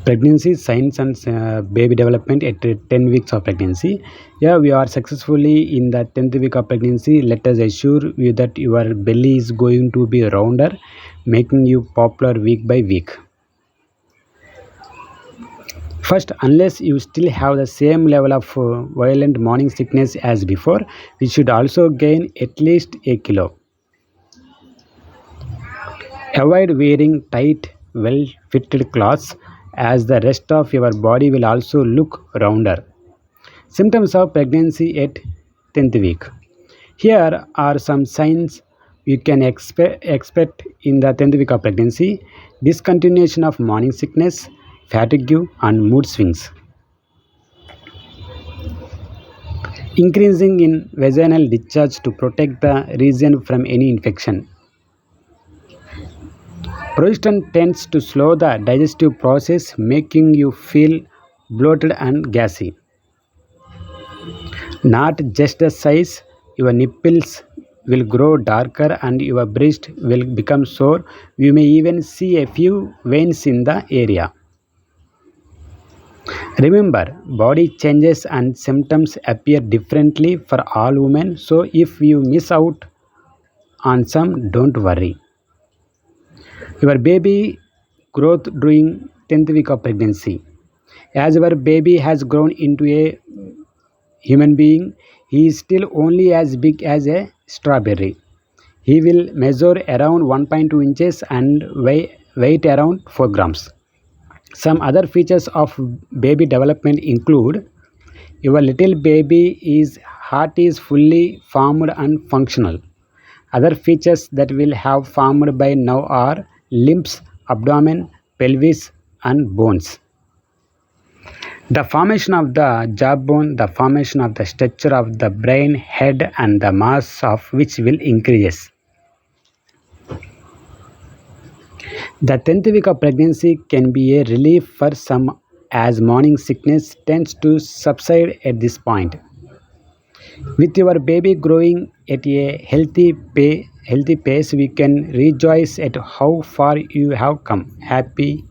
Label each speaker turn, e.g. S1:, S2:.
S1: Pregnancy signs and baby development at 10 weeks of pregnancy. Yeah, we are successfully in the 10th week of pregnancy. Let us assure you that your belly is going to be rounder, making you popular week by week. First, unless you still have the same level of violent morning sickness as before, we should also gain at least a kilo. Avoid wearing tight, well fitted clothes as the rest of your body will also look rounder. Symptoms of pregnancy at 10th week. Here are some signs you can expect in the 10th week of pregnancy: discontinuation of morning sickness, fatigue, and mood swings, increasing in vaginal discharge to protect the region from any infection. Progesterone tends to slow the digestive process, making you feel bloated and gassy. Not just the size, your nipples will grow darker and your breast will become sore. You may even see a few veins in the area. Remember, body changes and symptoms appear differently for all women, so if you miss out on some, don't worry. Your baby growth during 10th week of pregnancy. As your baby has grown into a human being, he is still only as big as a strawberry. He will measure around 1.2 inches and weight around 4 grams. Some other features of baby development include: your little baby's heart is fully formed and functional. Other features that will have formed by now are limbs, abdomen, pelvis, and bones. The formation of the jawbone, the formation of the structure of the brain, head, and the mass of which will increase. The 10th week of pregnancy can be a relief for some as morning sickness tends to subside at this point. With your baby growing at a healthy pace, we can rejoice at how far you have come. Happy